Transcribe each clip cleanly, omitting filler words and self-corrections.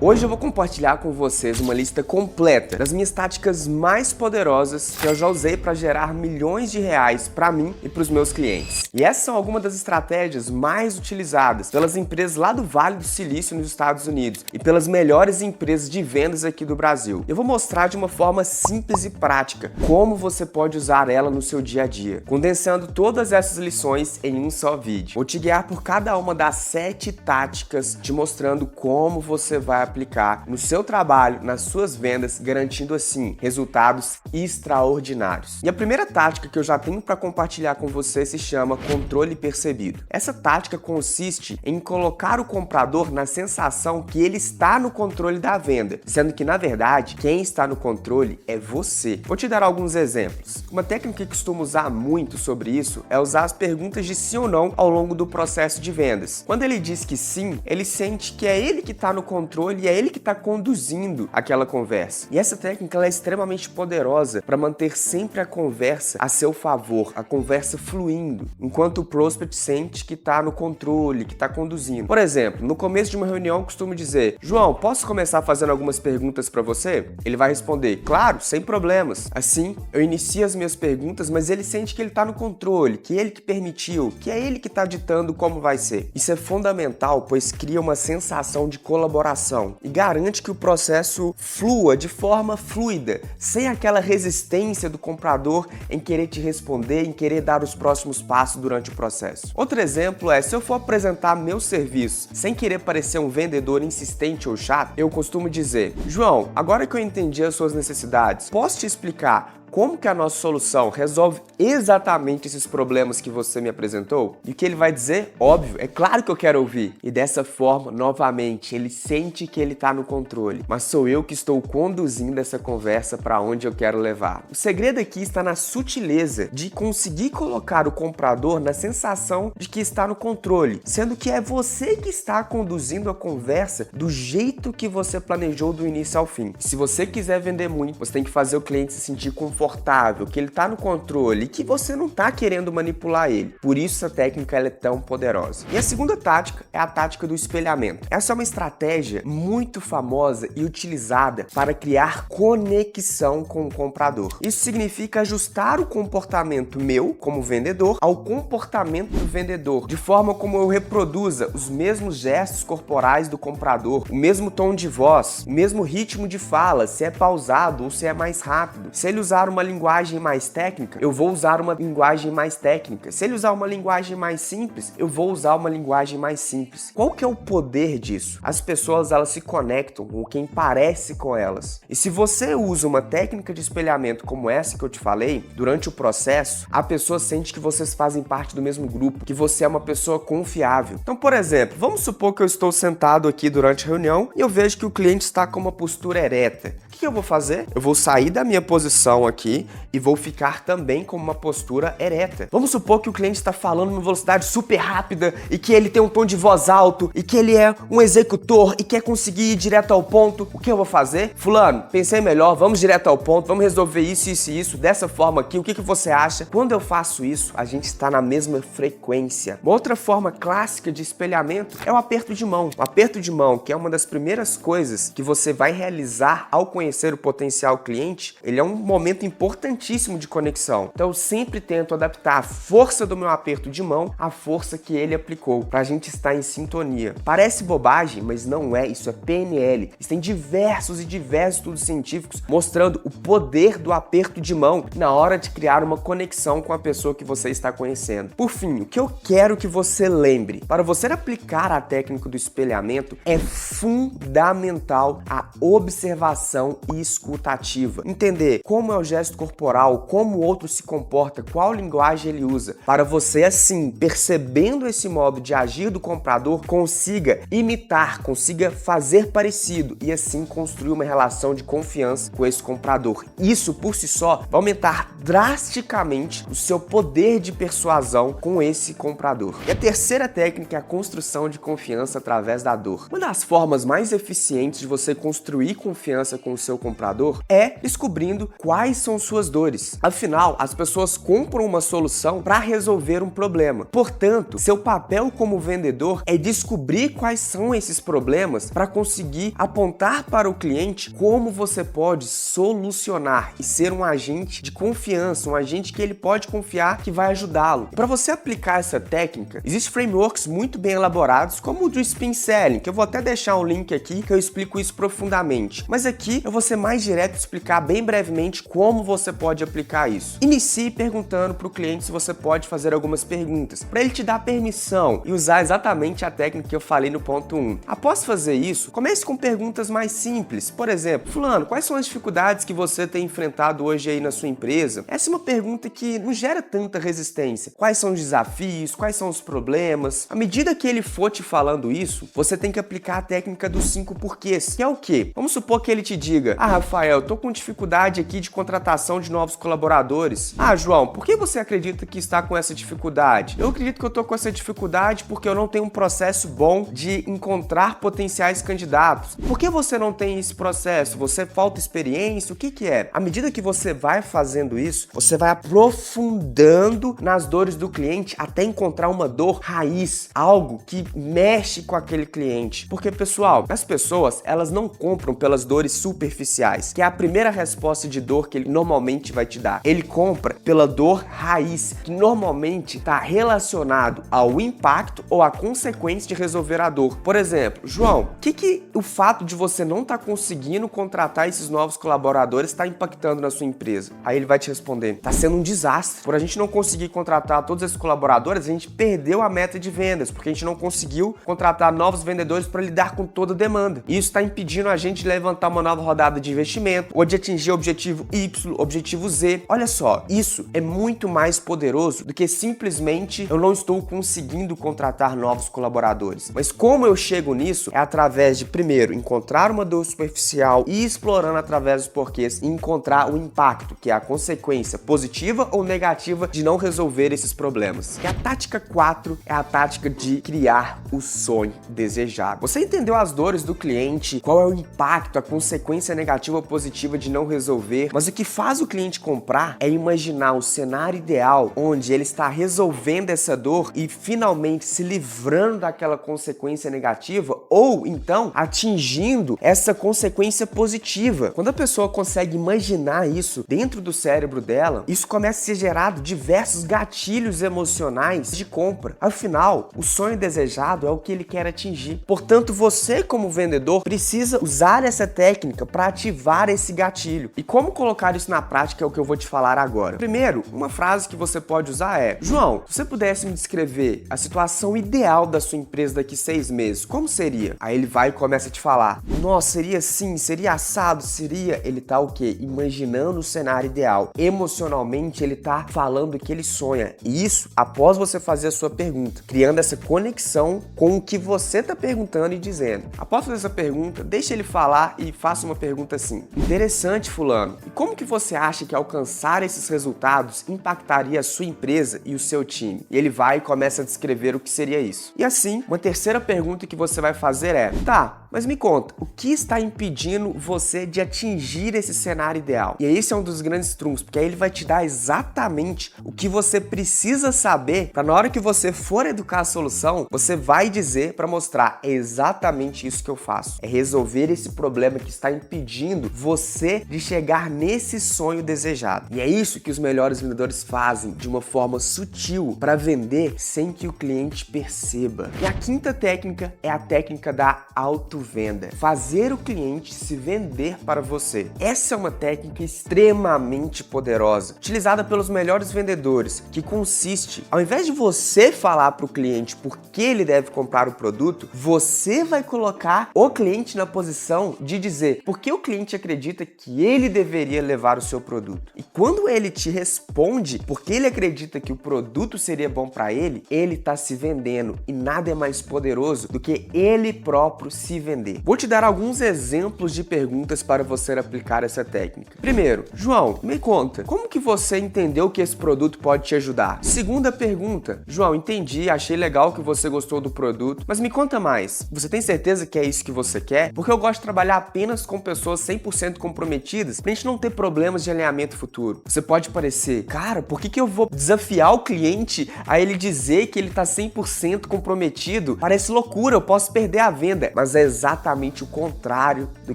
Hoje eu vou compartilhar com vocês uma lista completa das minhas táticas mais poderosas que eu já usei para gerar milhões de reais para mim e para os meus clientes. E essas são algumas das estratégias mais utilizadas pelas empresas lá do Vale do Silício nos Estados Unidos e pelas melhores empresas de vendas aqui do Brasil. Eu vou mostrar de uma forma simples e prática como você pode usar ela no seu dia a dia, condensando todas essas lições em um só vídeo. Vou te guiar por cada uma das 7 táticas, te mostrando como você vai aplicar no seu trabalho, nas suas vendas, garantindo assim resultados extraordinários. E a primeira tática que eu já tenho para compartilhar com você se chama controle percebido. Essa tática consiste em colocar o comprador na sensação que ele está no controle da venda, sendo que na verdade quem está no controle é você. Vou te dar alguns exemplos. Uma técnica que costumo usar muito sobre isso é usar as perguntas de sim ou não ao longo do processo de vendas. Quando ele diz que sim, ele sente que é ele que está no controle e é ele que está conduzindo aquela conversa. E essa técnica ela é extremamente poderosa para manter sempre a conversa a seu favor, a conversa fluindo, enquanto o prospect sente que está no controle, que está conduzindo. Por exemplo, no começo de uma reunião eu costumo dizer: João, posso começar fazendo algumas perguntas para você? Ele vai responder: claro, sem problemas. Assim, eu inicio as minhas perguntas, mas ele sente que ele está no controle, que ele que permitiu, que é ele que está ditando como vai ser. Isso é fundamental, pois cria uma sensação de colaboração e garante que o processo flua de forma fluida, sem aquela resistência do comprador em querer te responder, em querer dar os próximos passos durante o processo. Outro exemplo é, se eu for apresentar meus serviços sem querer parecer um vendedor insistente ou chato, eu costumo dizer: João, agora que eu entendi as suas necessidades, posso te explicar como que a nossa solução resolve exatamente esses problemas que você me apresentou? E o que ele vai dizer? Óbvio, é claro que eu quero ouvir. E dessa forma, novamente, ele sente que ele está no controle, mas sou eu que estou conduzindo essa conversa para onde eu quero levar. O segredo aqui está na sutileza de conseguir colocar o comprador na sensação de que está no controle, sendo que é você que está conduzindo a conversa do jeito que você planejou do início ao fim. E se você quiser vender muito, você tem que fazer o cliente se sentir confortável, que ele está no controle e que você não está querendo manipular ele. Por isso essa técnica ela é tão poderosa. E a segunda tática é a tática do espelhamento. Essa é uma estratégia muito famosa e utilizada para criar conexão com o comprador. Isso significa ajustar o comportamento meu, como vendedor, ao comportamento do vendedor, de forma como eu reproduza os mesmos gestos corporais do comprador, o mesmo tom de voz, o mesmo ritmo de fala, se é pausado ou se é mais rápido. Se ele usar uma linguagem mais técnica, eu vou usar uma linguagem mais técnica. Se ele usar uma linguagem mais simples, eu vou usar uma linguagem mais simples. Qual que é o poder disso? As pessoas elas se conectam com quem parece com elas. E se você usa uma técnica de espelhamento como essa que eu te falei, durante o processo, a pessoa sente que vocês fazem parte do mesmo grupo, que você é uma pessoa confiável. Então, por exemplo, vamos supor que eu estou sentado aqui durante a reunião e eu vejo que o cliente está com uma postura ereta. O que eu vou fazer? Eu vou sair da minha posição aqui e vou ficar também com uma postura ereta. Vamos supor que o cliente está falando numa velocidade super rápida e que ele tem um tom de voz alto e que ele é um executor e quer conseguir ir direto ao ponto. O que eu vou fazer? Fulano, pensei melhor, vamos direto ao ponto, vamos resolver isso, isso e isso, dessa forma aqui, o que você acha? Quando eu faço isso, a gente está na mesma frequência. Uma outra forma clássica de espelhamento é o aperto de mão. O aperto de mão, que é uma das primeiras coisas que você vai realizar ao conhecer o potencial cliente, ele é um momento importantíssimo de conexão. Então eu sempre tento adaptar a força do meu aperto de mão à força que ele aplicou, para a gente estar em sintonia. Parece bobagem, mas não é, isso é PNL. Existem diversos estudos científicos mostrando o poder do aperto de mão na hora de criar uma conexão com a pessoa que você está conhecendo. Por fim, o que eu quero que você lembre, para você aplicar a técnica do espelhamento, é fundamental a observação e escuta ativa. Entender como é o gesto corporal, como o outro se comporta, qual linguagem ele usa, para você assim, percebendo esse modo de agir do comprador, consiga imitar, consiga fazer parecido e assim construir uma relação de confiança com esse comprador. Isso por si só vai aumentar drasticamente o seu poder de persuasão com esse comprador. E a terceira técnica é a construção de confiança através da dor. Uma das formas mais eficientes de você construir confiança com o seu comprador é descobrindo quais são são suas dores. Afinal, as pessoas compram uma solução para resolver um problema. Portanto, seu papel como vendedor é descobrir quais são esses problemas para conseguir apontar para o cliente como você pode solucionar e ser um agente de confiança, um agente que ele pode confiar que vai ajudá-lo. Para você aplicar essa técnica, existem frameworks muito bem elaborados, como o do Spin Selling, que eu vou até deixar um link aqui que eu explico isso profundamente. Mas aqui eu vou ser mais direto e explicar bem brevemente como você pode aplicar isso. Inicie perguntando para o cliente se você pode fazer algumas perguntas, para ele te dar permissão e usar exatamente a técnica que eu falei no ponto 1. Após fazer isso, comece com perguntas mais simples. Por exemplo, fulano, quais são as dificuldades que você tem enfrentado hoje aí na sua empresa? Essa é uma pergunta que não gera tanta resistência. Quais são os desafios? Quais são os problemas? À medida que ele for te falando isso, você tem que aplicar a técnica dos 5 porquês, que é o quê? Vamos supor que ele te diga: ah, Rafael, tô com dificuldade aqui de contratação de novos colaboradores. Ah, João, por que você acredita que está com essa dificuldade? Eu acredito que eu tô com essa dificuldade porque eu não tenho um processo bom de encontrar potenciais candidatos. Por que você não tem esse processo? Você falta experiência? O que é? À medida que você vai fazendo isso, você vai aprofundando nas dores do cliente até encontrar uma dor raiz, algo que mexe com aquele cliente. Porque, pessoal, as pessoas, elas não compram pelas dores superficiais, que é a primeira resposta de dor que ele normalmente vai te dar. Ele compra pela dor raiz, que normalmente está relacionado ao impacto ou à consequência de resolver a dor. Por exemplo, João, o que o fato de você não estar conseguindo contratar esses novos colaboradores está impactando na sua empresa? Aí ele vai te responder: está sendo um desastre. Por a gente não conseguir contratar todos esses colaboradores, a gente perdeu a meta de vendas, porque a gente não conseguiu contratar novos vendedores para lidar com toda a demanda. E isso está impedindo a gente de levantar uma nova rodada de investimento ou de atingir o objetivo Y, objetivo Z. Olha só, isso é muito mais poderoso do que simplesmente eu não estou conseguindo contratar novos colaboradores. Mas como eu chego nisso é através de, primeiro, encontrar uma dor superficial e explorando através dos porquês e encontrar o impacto, que é a consequência positiva ou negativa de não resolver esses problemas. E a tática 4 é a tática de criar o sonho desejado. Você entendeu as dores do cliente, qual é o impacto, a consequência negativa ou positiva de não resolver, mas o que faz o cliente comprar é imaginar o cenário ideal onde ele está resolvendo essa dor e finalmente se livrando daquela consequência negativa ou então atingindo essa consequência positiva. Quando a pessoa consegue imaginar isso dentro do cérebro dela, isso começa a ser gerado diversos gatilhos emocionais de compra. Afinal, o sonho desejado é o que ele quer atingir. Portanto, você como vendedor precisa usar essa técnica para ativar esse gatilho. E como colocar isso na prática é o que eu vou te falar agora. Primeiro, uma frase que você pode usar é: João, se você pudesse me descrever a situação ideal da sua empresa daqui 6 meses, como seria? Aí ele vai e começa a te falar: nossa, seria assim, seria assado, seria... Ele tá o quê? Imaginando o cenário ideal. Emocionalmente, ele tá falando que ele sonha. E isso após você fazer a sua pergunta, criando essa conexão com o que você tá perguntando e dizendo. Após fazer essa pergunta, deixa ele falar e faça uma pergunta assim: interessante, fulano, e como que você acha que alcançar esses resultados impactaria a sua empresa e o seu time? E ele vai e começa a descrever o que seria isso. E assim, uma terceira pergunta que você vai fazer é: tá, mas me conta, o que está impedindo você de atingir esse cenário ideal? E esse é um dos grandes trunfos, porque aí ele vai te dar exatamente o que você precisa saber para na hora que você for educar a solução, você vai dizer para mostrar: é exatamente isso que eu faço. É resolver esse problema que está impedindo você de chegar nesse sonho desejado. E é isso que os melhores vendedores fazem de uma forma sutil para vender sem que o cliente perceba. E a quinta técnica é a técnica da autovenda. Fazer o cliente se vender para você. Essa é uma técnica extremamente poderosa, utilizada pelos melhores vendedores, que consiste, ao invés de você falar para o cliente por que ele deve comprar o produto, você vai colocar o cliente na posição de dizer por que o cliente acredita que ele deveria levar o seu produto. E quando ele te responde porque ele acredita que o produto seria bom para ele está se vendendo. E nada é mais poderoso do que ele próprio se vender. Vou te dar alguns exemplos de perguntas para você aplicar essa técnica. Primeiro, João, me conta, como que você entendeu que esse produto pode te ajudar? Segunda pergunta, João, entendi, achei legal que você gostou do produto, mas me conta mais, você tem certeza que é isso que você quer? Porque eu gosto de trabalhar apenas com pessoas 100% comprometidas pra gente não ter problemas de alinhamento futuro. Você pode parecer, cara, por que eu vou desafiar o cliente a ele dizer que ele tá 100% comprometido? Parece loucura, eu posso perder a venda. Mas é exatamente o contrário do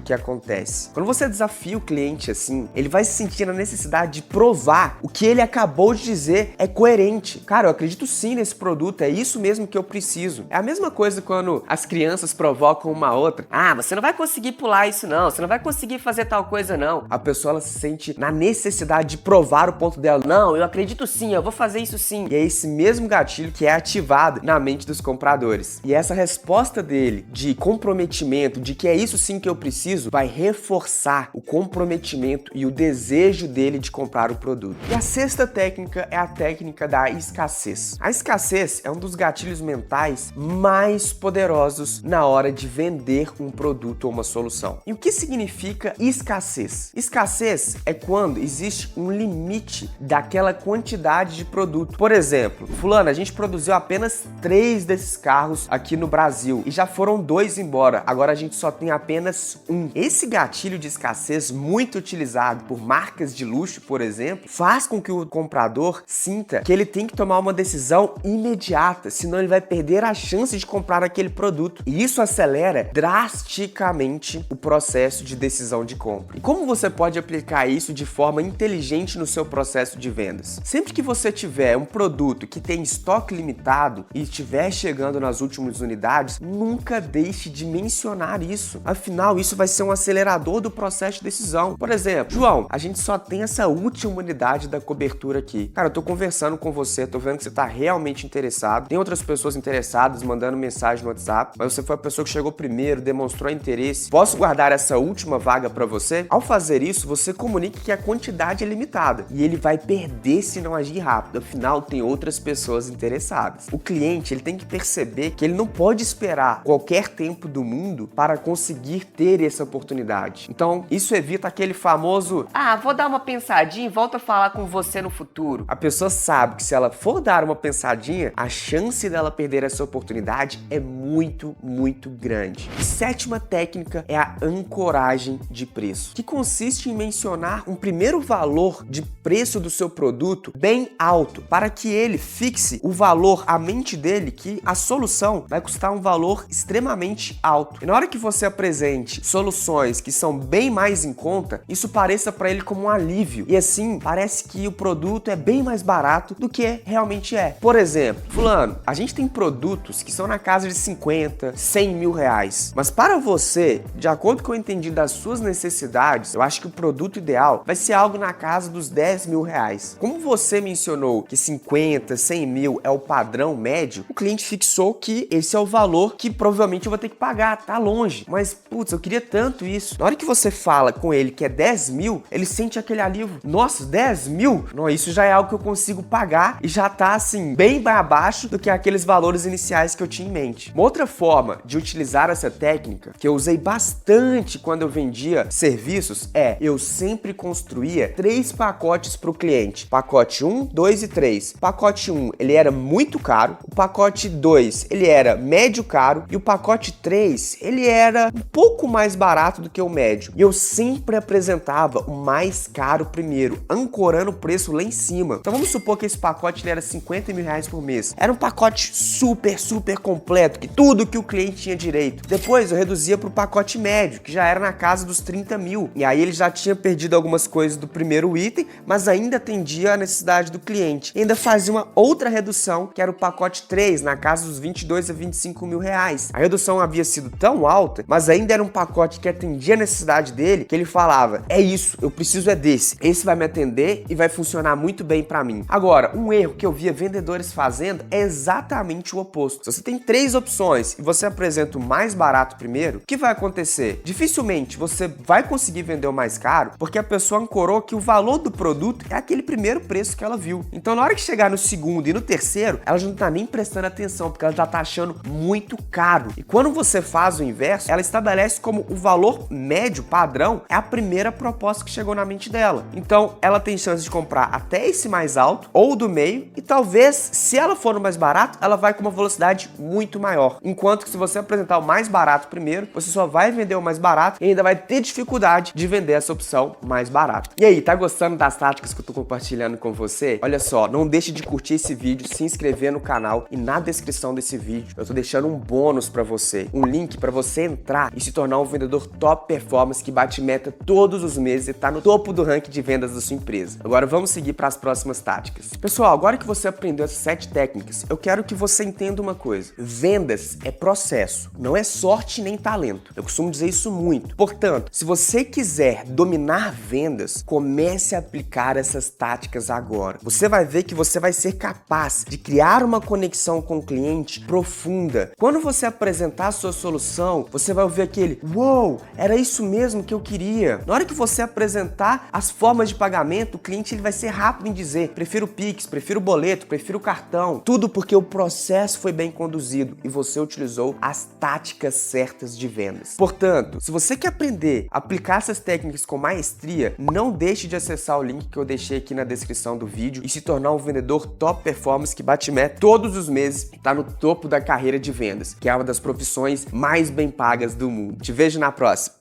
que acontece. Quando você desafia o cliente assim, ele vai se sentir na necessidade de provar o que ele acabou de dizer é coerente. Cara, eu acredito sim nesse produto, é isso mesmo que eu preciso. É a mesma coisa quando as crianças provocam uma outra. Ah, você não vai conseguir pular isso não, você não vai conseguir fazer tal coisa não. A pessoa ela se sente na necessidade de provar o ponto dela. Não, eu acredito sim, eu vou fazer isso sim. E é esse mesmo gatilho que é ativado na mente dos compradores. E essa resposta dele de comprometimento, de que é isso sim que eu preciso, vai reforçar o comprometimento e o desejo dele de comprar o produto. E a sexta técnica é a técnica da escassez. A escassez é um dos gatilhos mentais mais poderosos na hora de vender um produto ou uma solução. E o que significa escassez? Escassez é quando existe um limite daquela quantidade de produto. Por exemplo, fulano, a gente produziu apenas 3 desses carros aqui no Brasil e já foram 2 embora, agora a gente só tem apenas 1. Esse gatilho de escassez, muito utilizado por marcas de luxo, por exemplo, faz com que o comprador sinta que ele tem que tomar uma decisão imediata, senão ele vai perder a chance de comprar aquele produto. E isso acelera drasticamente o processo de decisão de compra. E como você pode aplicar isso de forma inteligente no seu processo de vendas? Sempre que você tiver um produto que tem estoque limitado e estiver chegando nas últimas unidades, nunca deixe de mencionar isso. Afinal, isso vai ser um acelerador do processo de decisão. Por exemplo, João, a gente só tem essa última unidade da cobertura aqui. Cara, eu tô conversando com você, tô vendo que você tá realmente interessado. Tem outras pessoas interessadas mandando mensagem no WhatsApp, mas você foi a pessoa que chegou primeiro, demonstrou interesse. Posso guardar essa última vaga para você? Ao fazer isso, você comunica que a quantidade é limitada e ele vai perder se não agir rápido. Afinal, tem outras pessoas interessadas. O cliente, ele tem que perceber que ele não pode esperar qualquer tempo do mundo para conseguir ter essa oportunidade. Então, isso evita aquele famoso vou dar uma pensadinha e volto a falar com você no futuro. A pessoa sabe que se ela for dar uma pensadinha, a chance dela perder essa oportunidade é muito, muito grande. E sétima técnica é a ancoragem de preço, que consiste em mencionar um primeiro valor de preço do seu produto bem alto, para que ele fixe o valor à mente dele que a solução vai custar um valor extremamente alto. E na hora que você apresente soluções que são bem mais em conta, isso pareça para ele como um alívio. E assim, parece que o produto é bem mais barato do que realmente é. Por exemplo, fulano, a gente tem produtos que são na casa de 50, 100 mil reais. Mas para você, de acordo com o que eu entendi das suas necessidades, eu acho que o produto ideal vai ser algo na casa dos 10 mil reais. Como você mencionou que 50, 100 mil é o padrão médio, o cliente fixou que esse é o valor que provavelmente eu vou ter que pagar, tá longe. Mas, putz, eu queria tanto isso. Na hora que você fala com ele que é 10 mil, ele sente aquele alívio. Nossa, 10 mil? Não, isso já é algo que eu consigo pagar e já tá, assim, bem abaixo do que aqueles valores iniciais que eu tinha em mente. Uma outra forma de utilizar essa técnica, que eu usei bastante quando eu vendia serviços, eu sempre construía 3 pacotes para o cliente. Pacote 1, 2 e 3. Pacote 1, ele era muito caro. O pacote 2, ele era médio caro. E o pacote 3, ele era um pouco mais barato do que o médio. E eu sempre apresentava o mais caro primeiro, ancorando o preço lá em cima. Então vamos supor que esse pacote ele era 50 mil reais por mês. Era um pacote super completo, que tudo que o cliente tinha direito. Depois eu reduzia para o pacote médio, que já era na casa dos 30 mil. E aí ele já tinha perdido algumas coisas do primeiro item, mas ainda atendia a necessidade do cliente. E ainda fazia uma outra redução, que era o pacote 3, na casa dos 22 a 25 mil reais. A redução havia sido tão alta, mas ainda era um pacote que atendia a necessidade dele, que ele falava, é isso, eu preciso desse. Esse vai me atender e vai funcionar muito bem para mim. Agora, um erro que eu via vendedores fazendo é exatamente o oposto. Se você tem 3 opções e você apresenta o mais barato primeiro, o que vai acontecer? Dificilmente você vai conseguir vender o mais caro, porque a pessoa ancorou que o valor do produto é aquele primeiro preço que ela viu. Então, na hora que chegar no segundo e no terceiro, ela já não tá nem prestando atenção, porque ela já tá achando muito caro. E quando você fala faz o inverso, ela estabelece como o valor médio padrão é a primeira proposta que chegou na mente dela. Então, ela tem chance de comprar até esse mais alto ou do meio e talvez, se ela for no mais barato, ela vai com uma velocidade muito maior. Enquanto que se você apresentar o mais barato primeiro, você só vai vender o mais barato e ainda vai ter dificuldade de vender essa opção mais barata. E aí, tá gostando das táticas que eu tô compartilhando com você? Olha só, não deixe de curtir esse vídeo, se inscrever no canal e na descrição desse vídeo eu tô deixando um bônus pra você, um link pra você entrar e se tornar um vendedor top performance que bate meta todos os meses e tá no topo do ranking de vendas da sua empresa. Agora vamos seguir para as próximas táticas. Pessoal, agora que você aprendeu essas 7 técnicas, eu quero que você entenda uma coisa. Vendas é processo, não é sorte nem talento. Eu costumo dizer isso muito. Portanto, se você quiser dominar vendas, comece a aplicar essas táticas agora. Você vai ver que você vai ser capaz de criar uma conexão com o cliente profunda. Quando você apresentar a sua solução, você vai ouvir aquele "Uou, era isso mesmo que eu queria". Na hora que você apresentar as formas de pagamento, o cliente ele vai ser rápido em dizer: prefiro o Pix, prefiro o boleto, prefiro o cartão. Tudo porque o processo foi bem conduzido e você utilizou as táticas certas de vendas. Portanto, se você quer aprender a aplicar essas técnicas com maestria, não deixe de acessar o link que eu deixei aqui na descrição do vídeo e se tornar um vendedor top performance que bate meta todos os meses e está no topo da carreira de vendas, que é uma das profissões mais bem pagas do mundo. Te vejo na próxima!